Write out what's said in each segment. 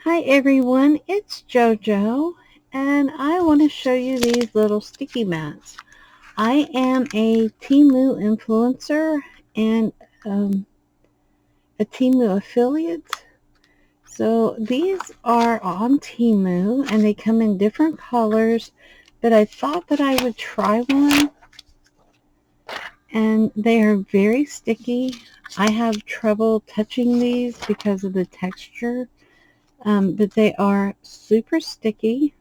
Hi everyone, it's JoJo, and I want to show you these little sticky mats. I am a Temu influencer and a Temu affiliate. So these are on Temu and they come in different colors, but I thought that I would try one, and they are very sticky. I have trouble touching these because of the texture, but they are super sticky.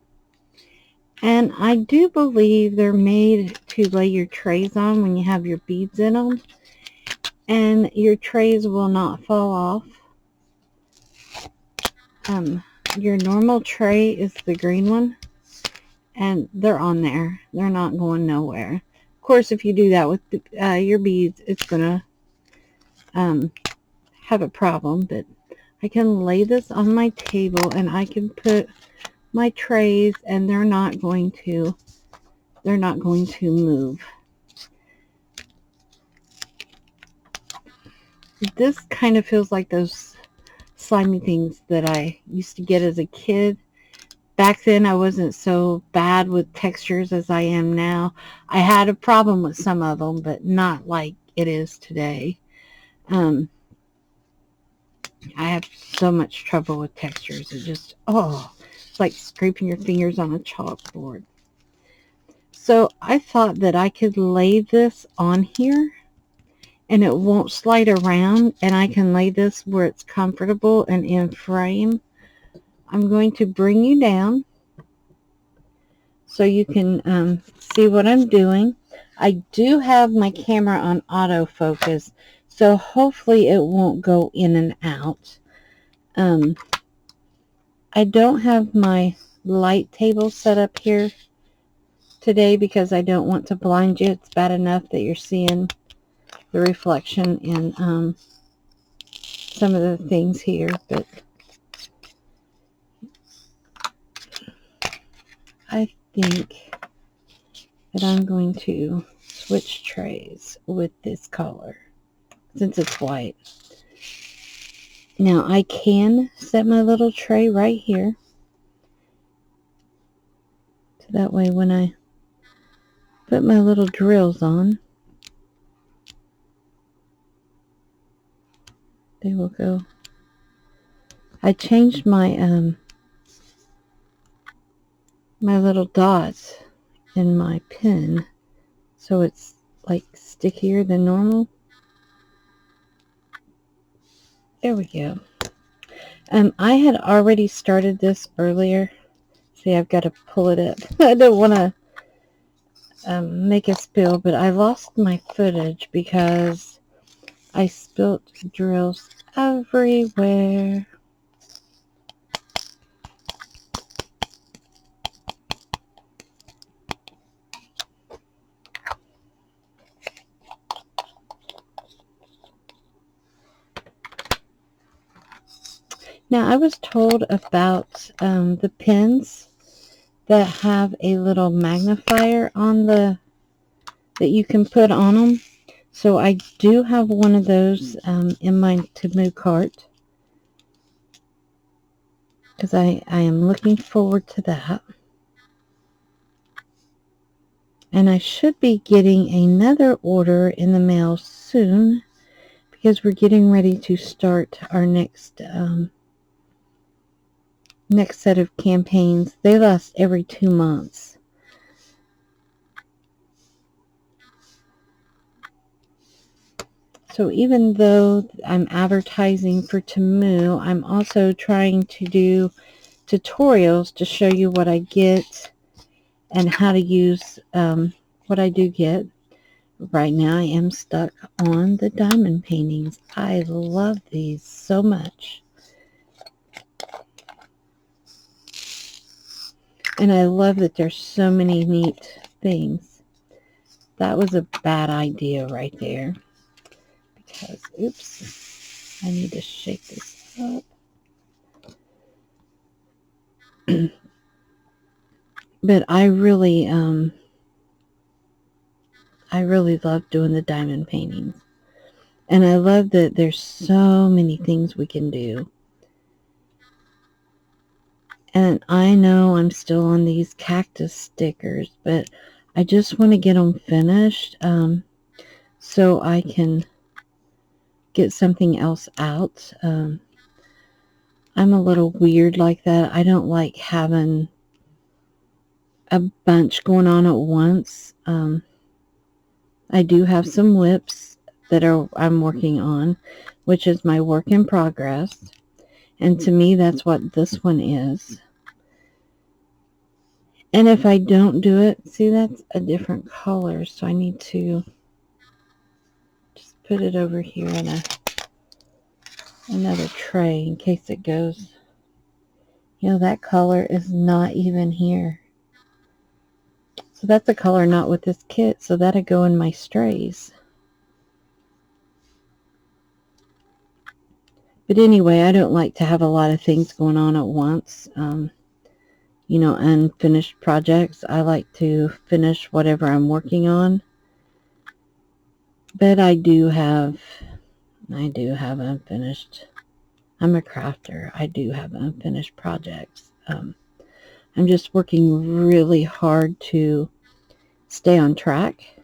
And I do believe they're made to lay your trays on when you have your beads in them. And your trays will not fall off. Your normal tray is the green one. And they're on there. They're not going nowhere. Of course, if you do that with your beads, it's going to have a problem. But I can lay this on my table and I can put my trays and they're not going to move. This kind of feels like those slimy things that I used to get as a kid. Back then I wasn't so bad with textures as I am now. I had a problem with some of them, but not like it is today. I have so much trouble with textures. It just, it's like scraping your fingers on a chalkboard. So I thought that I could lay this on here and it won't slide around, and I can lay this where it's comfortable and in frame. I'm going to bring you down so you can see what I'm doing. I do have my camera on autofocus, so hopefully it won't go in and out. I don't have my light table set up here today because I don't want to blind you. It's bad enough that you're seeing the reflection in some of the things here, but I think that I'm going to switch trays with this color since it's white. Now I can set my little tray right here, so that way when I put my little drills on, they will go. I changed my my little dots in my pen so it's like stickier than normal. There we go. I had already started this earlier. See, I've got to pull it up. I don't want to make a spill, but I lost my footage because I spilt drills everywhere. Now, I was told about the pens that have a little magnifier on that you can put on them. So I do have one of those in my Temu cart because I am looking forward to that. And I should be getting another order in the mail soon because we're getting ready to start our next set of campaigns. They last every 2 months. So even though I'm advertising for Temu, I'm also trying to do tutorials to show you what I get and how to use what I do get. Right now I am stuck on the diamond paintings. I love these so much. And I love that there's so many neat things. That was a bad idea right there. Because, oops, I need to shake this up. But I really love doing the diamond paintings. And I love that there's so many things we can do. And I know I'm still on these cactus stickers, but I just want to get them finished so I can get something else out. I'm a little weird like that. I don't like having a bunch going on at once. I do have some whips that I'm working on, which is my work in progress. And to me, that's what this one is. And if I don't do it, see, that's a different color. So I need to just put it over here in another tray in case it goes. You know, that color is not even here. So that's a color not with this kit. So that'll go in my strays. But anyway, I don't like to have a lot of things going on at once. You know, unfinished projects. I like to finish whatever I'm working on. But I do have unfinished. I'm a crafter. I do have unfinished projects. I'm just working really hard to stay on track.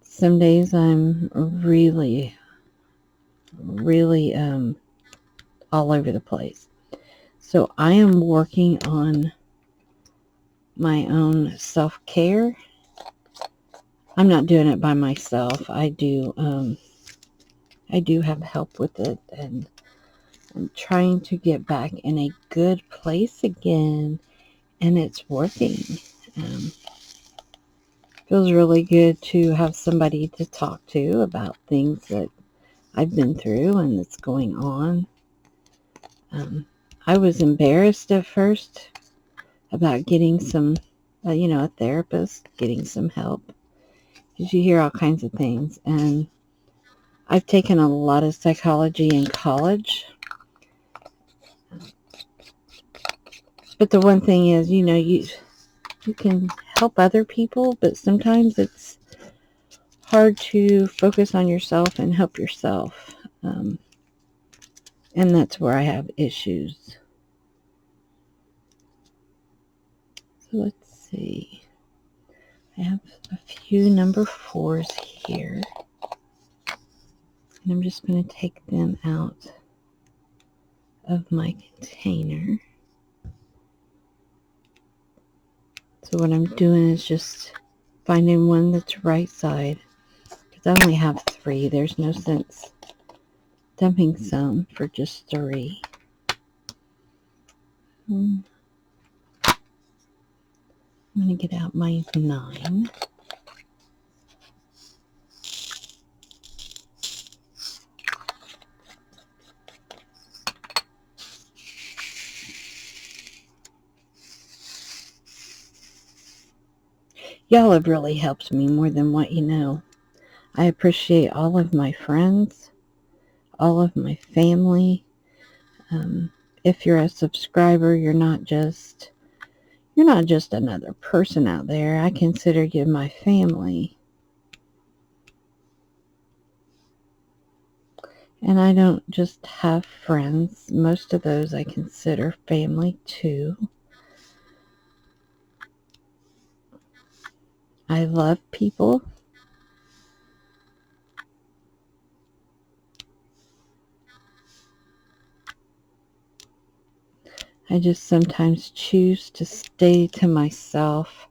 Some days I'm really all over the place. So I am working on my own self-care. I'm not doing it by myself. I do have help with it, and I'm trying to get back in a good place again, and it's working. Feels really good to have somebody to talk to about things that I've been through and that's going on. I was embarrassed at first about getting some, a therapist, getting some help, because you hear all kinds of things. And I've taken a lot of psychology in college. But the one thing is, you can help other people, but sometimes it's hard to focus on yourself and help yourself. And that's where I have issues. So let's see. I have a few number 4s here. And I'm just going to take them out of my container. So what I'm doing is just finding one that's right side. Because I only have 3. There's no sense dumping some for just 3. I'm going to get out my 9. Y'all have really helped me more than what you know. I appreciate all of my friends, all of my family. If you're a subscriber, you're not just another person out there. I consider you my family. And I don't just have friends. Most of those I consider family too. I love people. I just sometimes choose to stay to myself.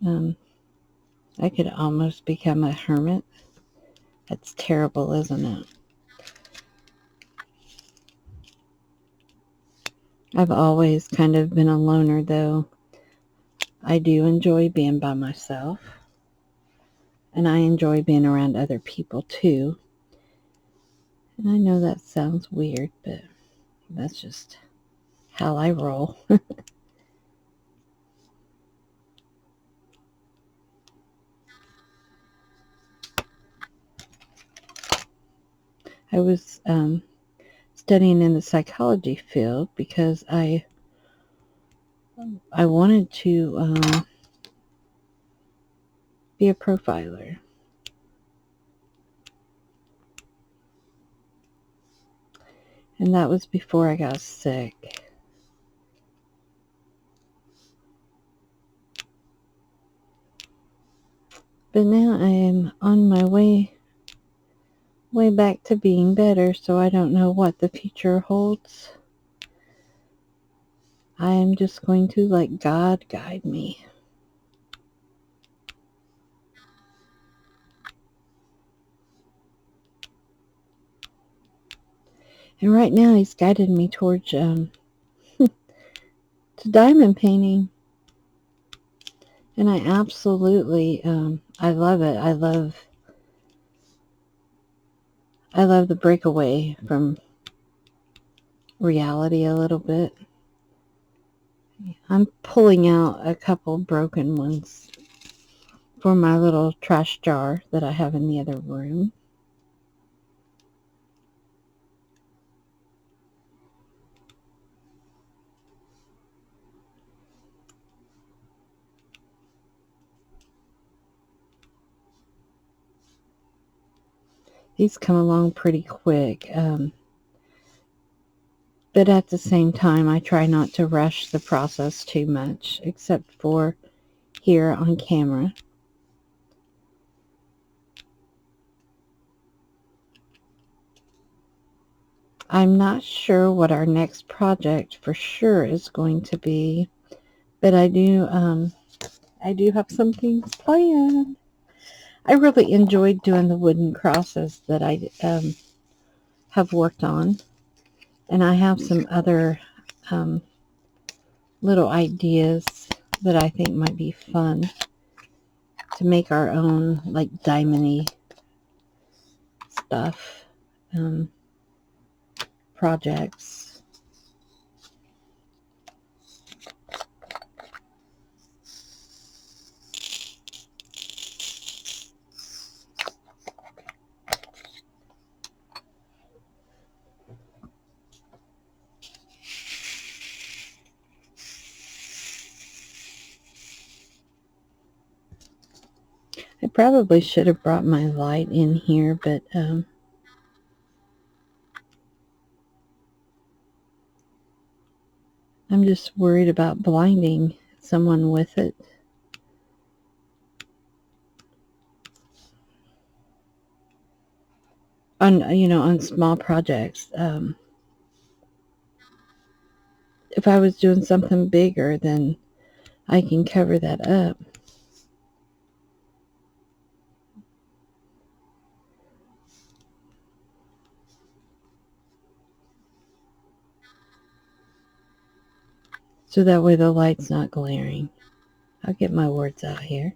I could almost become a hermit. That's terrible, isn't it? I've always kind of been a loner, though. I do enjoy being by myself. And I enjoy being around other people, too. And I know that sounds weird, but that's just how I roll. I was studying in the psychology field because I wanted to be a profiler. And that was before I got sick. But now I am on my way back to being better, so I don't know what the future holds. I am just going to let God guide me. And right now he's guided me towards to diamond painting. And I absolutely I love it. I love the breakaway from reality a little bit. I'm pulling out a couple broken ones for my little trash jar that I have in the other room. These come along pretty quick, but at the same time I try not to rush the process too much, except for here on camera. I'm not sure what our next project for sure is going to be, but I do have some things planned. I really enjoyed doing the wooden crosses that I have worked on, and I have some other little ideas that I think might be fun to make our own, like, diamond-y stuff, projects. I probably should have brought my light in here, but I'm just worried about blinding someone with it. On small projects. If I was doing something bigger, then I can cover that up. So that way the light's not glaring. I'll get my words out here.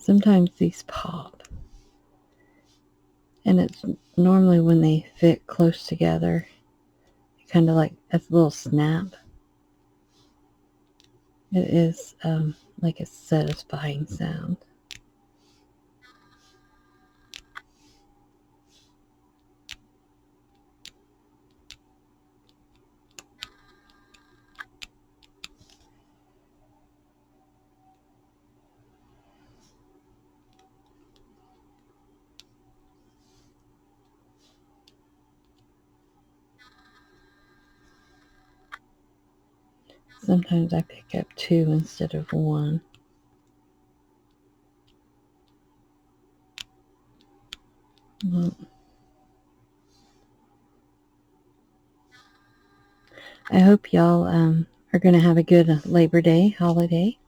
Sometimes these pop. And it's normally when they fit close together, kind of like a little snap. It is like a satisfying sound. Sometimes I pick up 2 instead of 1. Well, I hope y'all are going to have a good Labor Day holiday.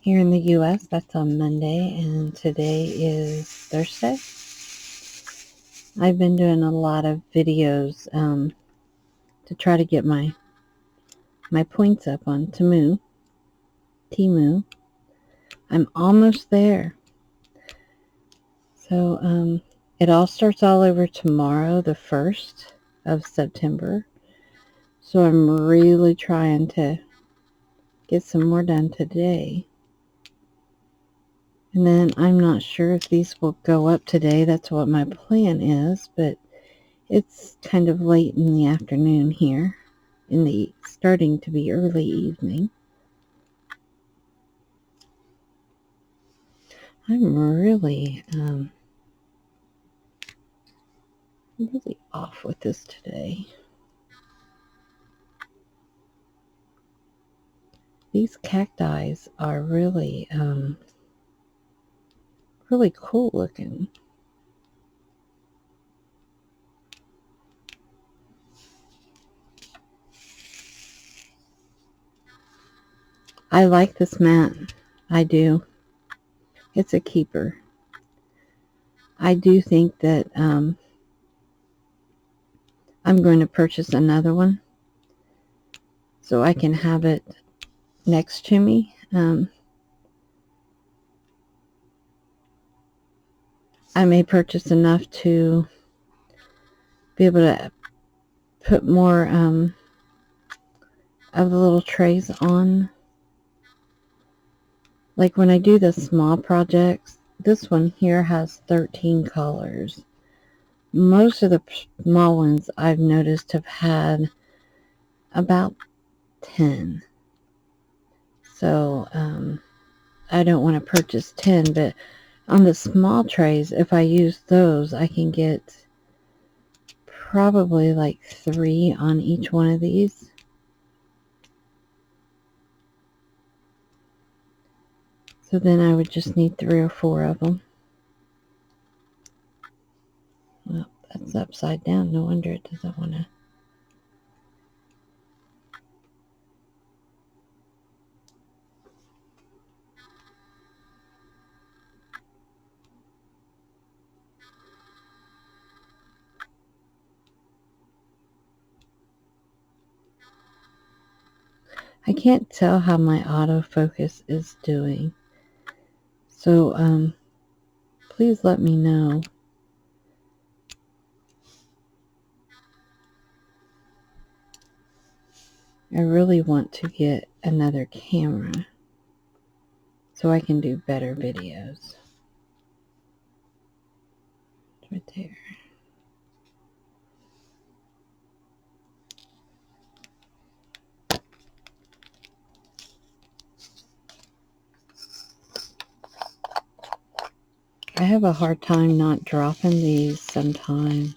Here in the U.S., that's on Monday, and today is Thursday. I've been doing a lot of videos to try to get my points up on Temu. I'm almost there. So it all starts all over tomorrow, the 1st of September. So I'm really trying to get some more done today. And then I'm not sure if these will go up today. That's what my plan is, but it's kind of late in the afternoon here, in the starting to be early evening. I'm really off with this today. These cacti are really really cool looking. I like this mat. I do. It's a keeper. I do think that I'm going to purchase another one so I can have it next to me. I may purchase enough to be able to put more of the little trays on. Like when I do the small projects, this one here has 13 colors. Most of the small ones I've noticed have had about 10. So I don't want to purchase 10, but on the small trays, if I use those, I can get probably like 3 on each one of these. So then I would just need 3 or 4 of them. Well, that's upside down. No wonder it doesn't want to. I can't tell how my autofocus is doing. So, please let me know. I really want to get another camera so I can do better videos. It's right there. I have a hard time not dropping these sometimes.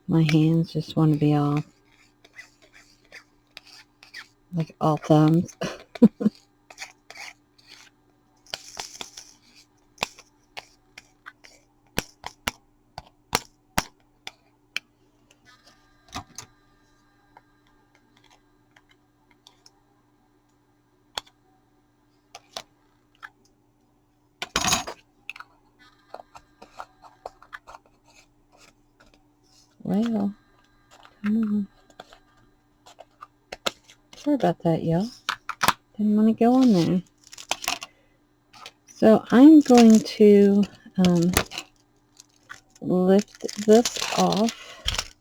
My hands just want to be off. Like all thumbs. Well, come on. Sorry about that, y'all. Didn't want to go on there. So I'm going to lift this off.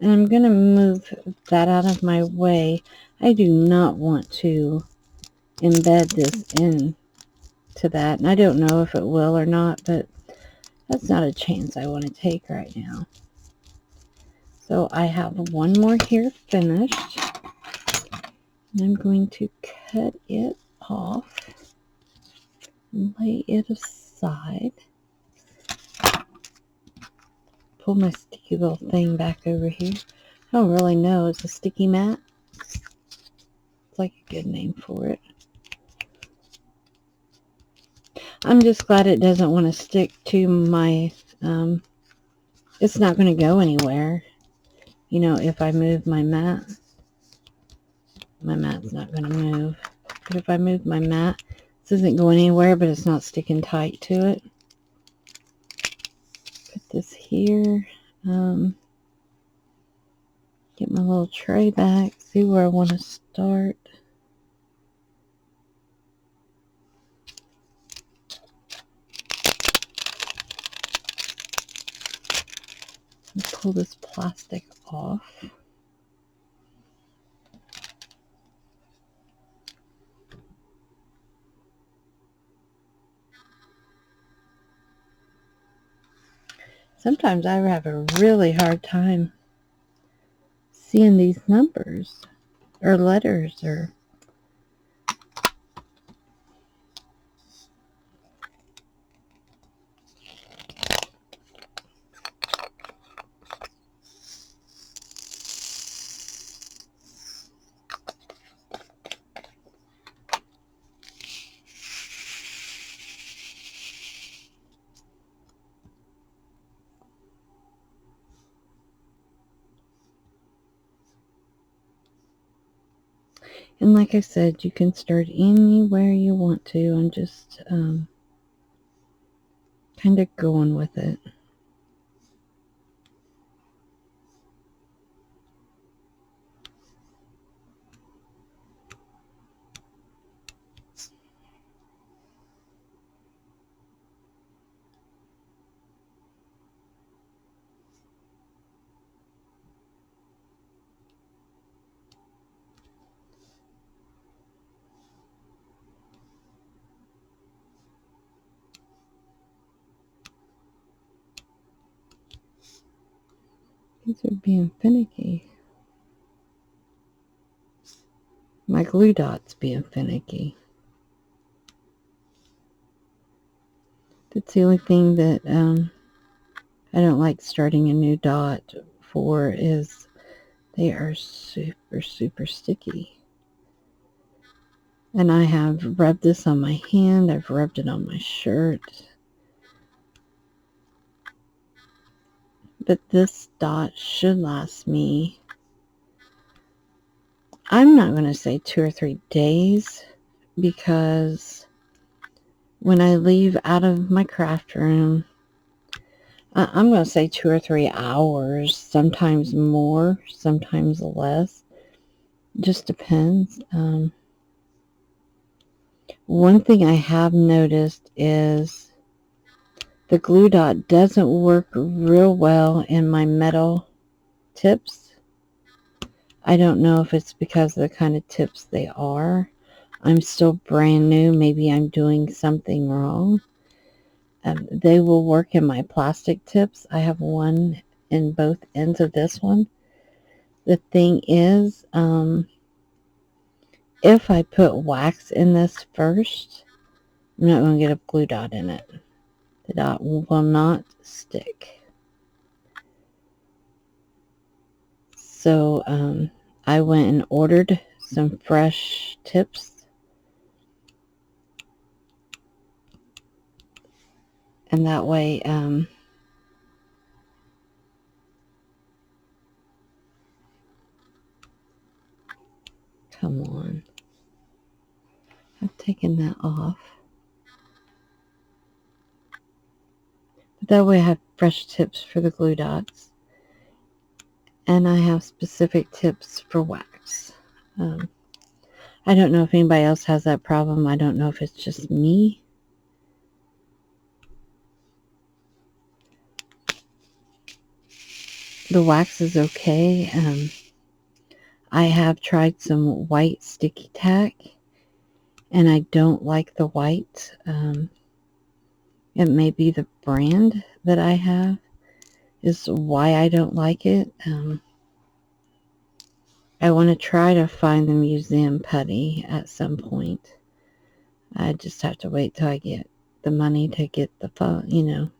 And I'm going to move that out of my way. I do not want to embed this into that. And I don't know if it will or not, but that's not a chance I want to take right now. So I have one more here finished. And I'm going to cut it off and lay it aside. Pull my sticky little thing back over here. I don't really know. It's a sticky mat. It's like a good name for it. I'm just glad it doesn't want to stick to my, it's not going to go anywhere. You know, if I move my mat's not going to move. But if I move my mat, this isn't going anywhere, but it's not sticking tight to it. Put this here. Get my little tray back. See where I want to start. Pull this plastic off. Sometimes I have a really hard time seeing these numbers or letters or... And like I said, you can start anywhere you want to. I'm just kind of going with it. These are being finicky. My glue dot's being finicky. That's the only thing that I don't like starting a new dot for, is they are super, super sticky. And I have rubbed this on my hand. I've rubbed it on my shirt. But this dot should last me, I'm not going to say 2 or 3 days, because when I leave out of my craft room, I'm going to say 2 or 3 hours, sometimes more, sometimes less. Just depends. One thing I have noticed is the glue dot doesn't work real well in my metal tips. I don't know if it's because of the kind of tips they are. I'm still brand new. Maybe I'm doing something wrong. They will work in my plastic tips. I have one in both ends of this one. The thing is, if I put wax in this first, I'm not going to get a glue dot in it. The dot will not stick. So I went and ordered some fresh tips. And that way, come on. I've taken that off. But that way I have fresh tips for the glue dots. And I have specific tips for wax. I don't know if anybody else has that problem. I don't know if it's just me. The wax is okay. I have tried some white sticky tack, and I don't like the white. It may be the brand that I have is why I don't like it. I want to try to find the museum putty at some point. I just have to wait till I get the money to get the phone,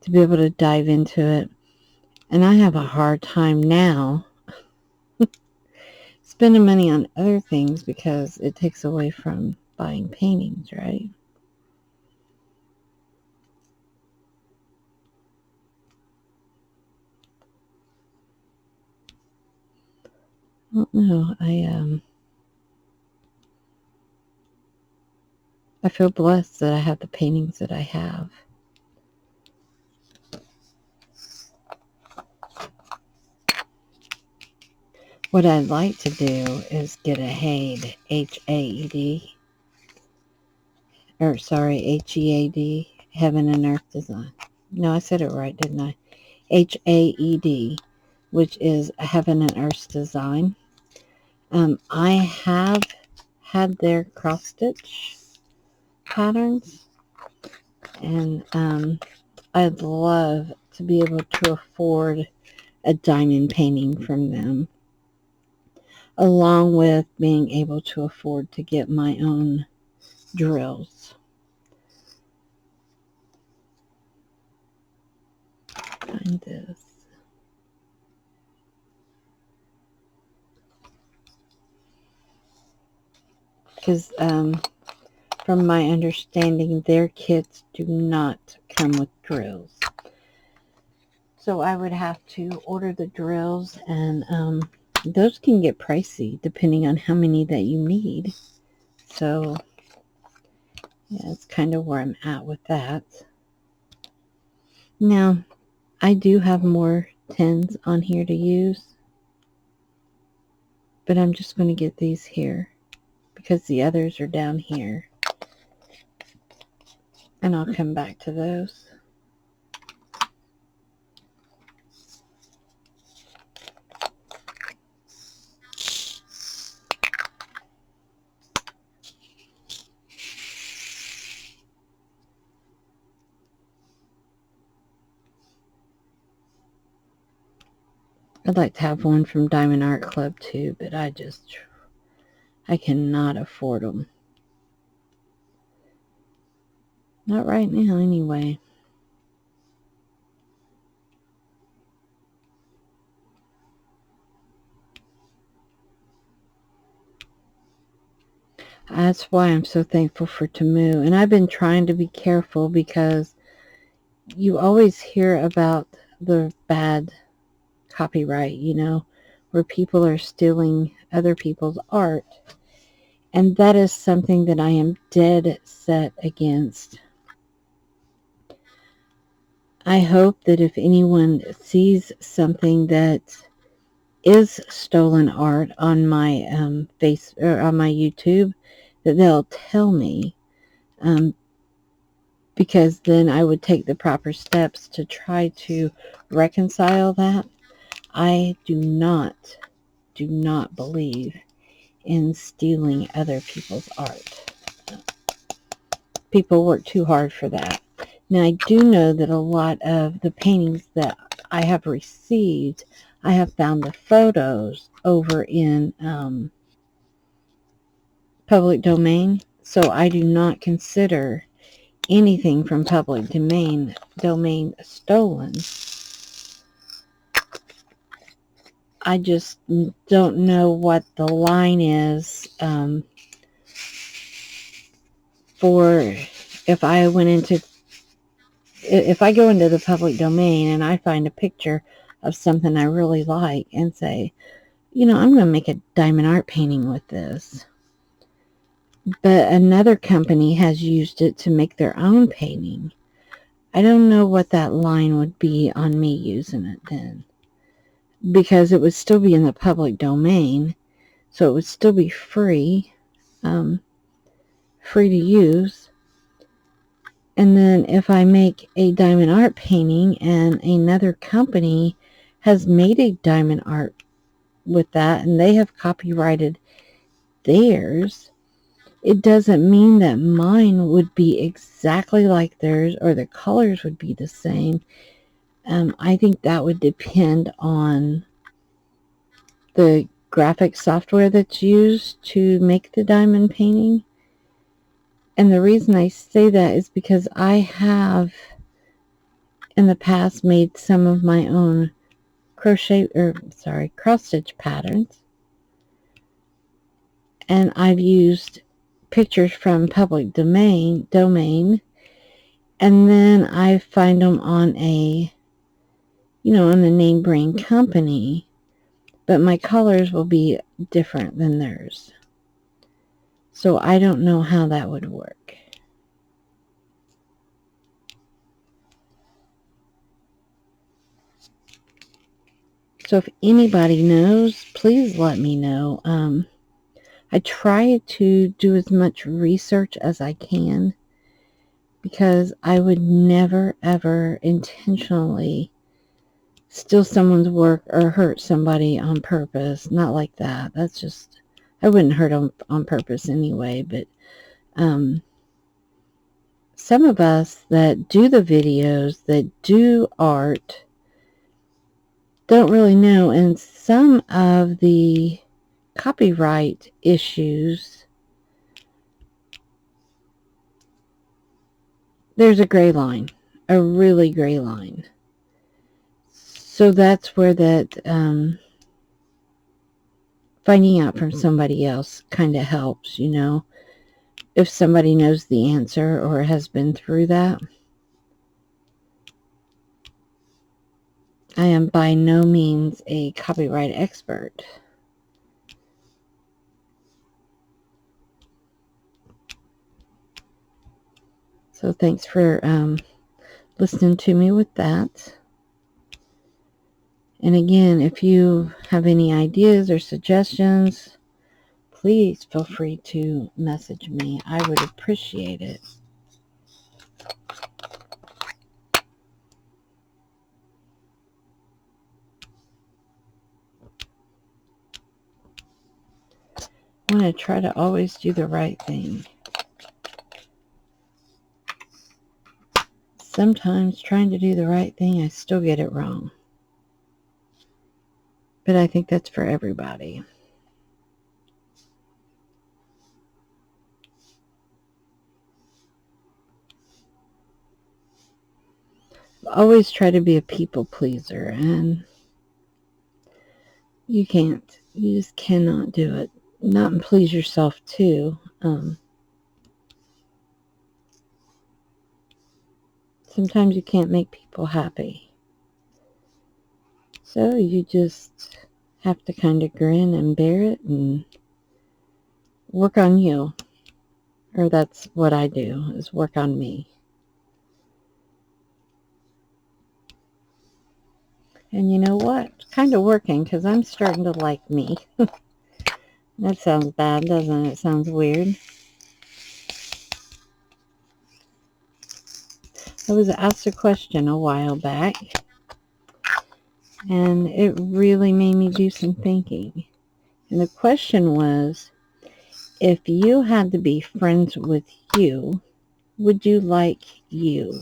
to be able to dive into it. And I have a hard time now spending money on other things because it takes away from buying paintings, right? I don't know. I feel blessed that I have the paintings that I have. What I'd like to do is get a HAED, H-A-E-D, H-E-A-D, Heaven and Earth Design. No, I said it right, didn't I? H-A-E-D, which is a Heaven and Earth Design. I have had their cross stitch patterns, and I'd love to be able to afford a diamond painting from them, along with being able to afford to get my own drills. Find this. Because from my understanding, their kits do not come with drills. So I would have to order the drills, and those can get pricey depending on how many that you need. So yeah, that's kind of where I'm at with that. Now, I do have more tins on here to use, but I'm just going to get these here because the others are down here, and I'll come back to those. I'd like to have one from Diamond Art Club too, but I cannot afford them. Not right now, anyway. That's why I'm so thankful for Temu. And I've been trying to be careful because you always hear about the bad copyright, you know, where people are stealing other people's art. And that is something that I am dead set against. I hope that if anyone sees something that is stolen art on my face or on my YouTube, that they'll tell me, because then I would take the proper steps to try to reconcile that. I do not believe in stealing other people's art. People work too hard for that. Now, I do know that a lot of the paintings that I have received, I have found the photos over in public domain, so I do not consider anything from public domain stolen. I just don't know what the line is for if I go into the public domain and I find a picture of something I really like and say, you know, I'm going to make a diamond art painting with this. But another company has used it to make their own painting. I don't know what that line would be on me using it then, because it would still be in the public domain, so it would still be free to use. And then if I make a diamond art painting and another company has made a diamond art with that and they have copyrighted theirs, it doesn't mean that mine would be exactly like theirs or the colors would be the same. I think that would depend on the graphic software that's used to make the diamond painting. And the reason I say that is because I have in the past made some of my own cross stitch patterns, and I've used pictures from public domain, and then I find them on a, on the name brand company, but my colors will be different than theirs. So I don't know how that would work. So if anybody knows, please let me know. I try to do as much research as I can, because I would never, ever intentionally steal someone's work or hurt somebody on purpose. Not like that. That's just, I wouldn't hurt them on purpose anyway, but some of us that do the videos, that do art, don't really know. And some of the copyright issues, there's a gray line, a really gray line. So that's where that finding out from somebody else kind of helps, you know, if somebody knows the answer or has been through that. I am by no means a copyright expert. So thanks for listening to me with that. And again, if you have any ideas or suggestions, please feel free to message me. I would appreciate it. I want to try to always do the right thing. Sometimes trying to do the right thing, I still get it wrong. But I think that's for everybody. Always try to be a people pleaser, and you can't. You just cannot do it. Not please yourself too. Sometimes you can't make people happy. So you just have to kind of grin and bear it and work on you. Or that's what I do, is work on me. And you know what? It's kind of working, because I'm starting to like me. That sounds bad, doesn't it? It sounds weird. I was asked a question a while back, and it really made me do some thinking. And the question was, if you had to be friends with you, would you like you?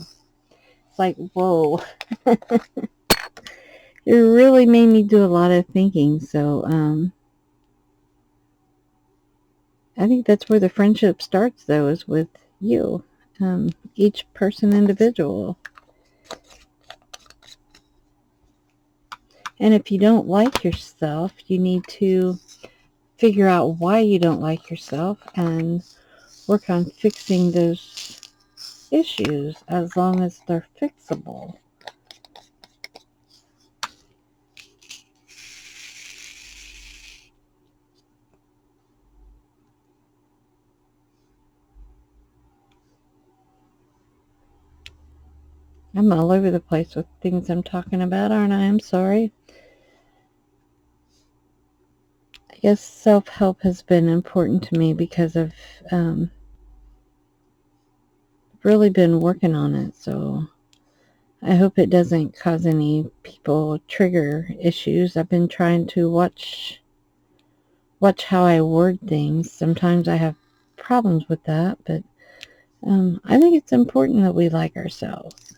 It's like, whoa. It really made me do a lot of thinking. So I think that's where the friendship starts, though, is with you. Each person individual. And if you don't like yourself, you need to figure out why you don't like yourself and work on fixing those issues, as long as they're fixable. I'm all over the place with things I'm talking about, aren't I? I'm sorry. I guess self-help has been important to me because I've really been working on it. So I hope it doesn't cause any people trigger issues. I've been trying to watch how I word things. Sometimes I have problems with that, but I think it's important that we like ourselves.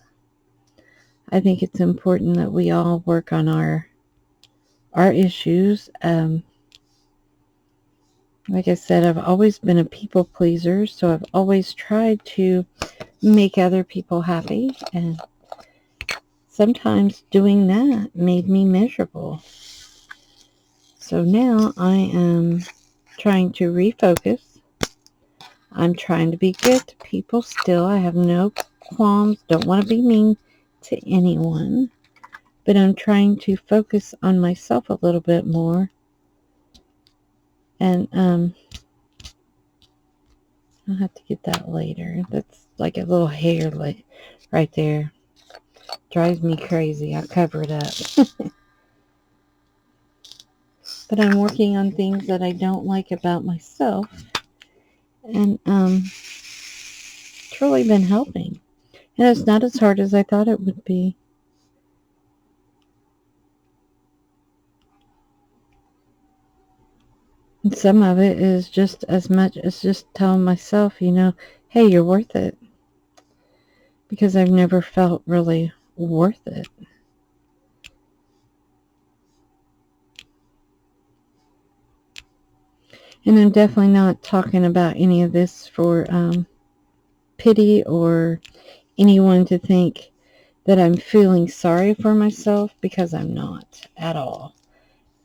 I think it's important that we all work on our issues. Like I said, I've always been a people pleaser, so I've always tried to make other people happy, and sometimes doing that made me miserable. So now I am trying to refocus. I'm trying to be good to people still. I have no qualms, don't want to be mean to anyone, but I'm trying to focus on myself a little bit more. And I'll have to get that later. That's like a little hair right there. Drives me crazy. I'll cover it up. But I'm working on things that I don't like about myself. And it's really been helping. And it's not as hard as I thought it would be. And some of it is just as much as just telling myself, you know, hey, you're worth it. because I've never felt really worth it. And I'm definitely not talking about any of this for pity or anyone to think that I'm feeling sorry for myself, because I'm not at all.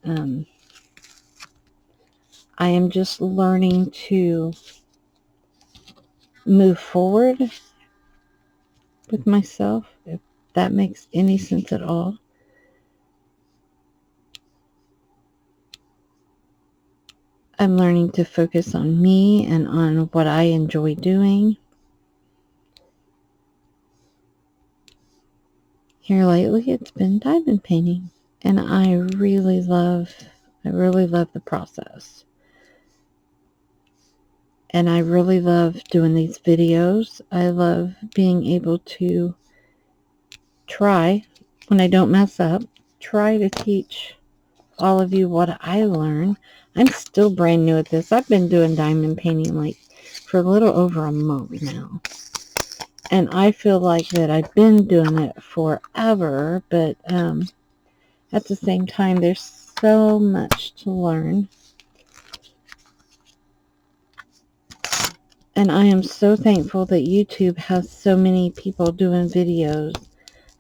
I am just learning to move forward with myself, if that makes any sense at all. I'm learning to focus on me and on what I enjoy doing. Here lately, it's been diamond painting, and I really love the process. And I really love doing these videos. I love being able to try, when I don't mess up, try to teach all of you what I learn. I'm still brand new at this. I've been doing diamond painting like for a little over a month now. And I feel like that I've been doing it forever, but at the same time, there's so much to learn. And I am so thankful that YouTube has so many people doing videos.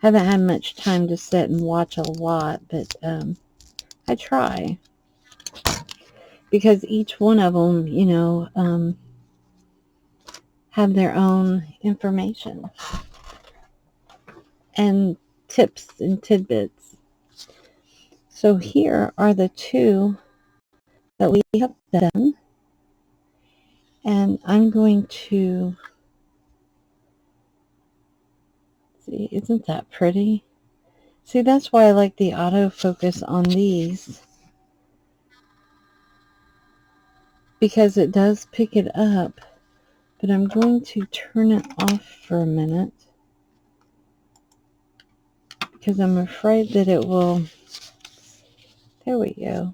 I haven't had much time to sit and watch a lot, but I try. Because each one of them, you know, have their own information and tips and tidbits. So here are the two that we have done. And I'm going to see, isn't that pretty? See, that's why I like the autofocus on these, because it does pick it up. But I'm going to turn it off for a minute, because I'm afraid that it will. There we go.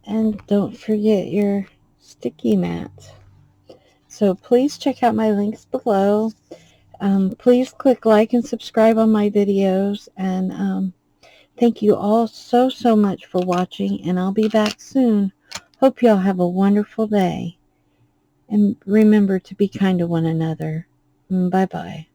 And don't forget your sticky mat. So please check out my links below. Please click like and subscribe on my videos. And thank you all so much for watching. And I'll be back soon. Hope y'all have a wonderful day. And remember to be kind to one another. Bye-bye.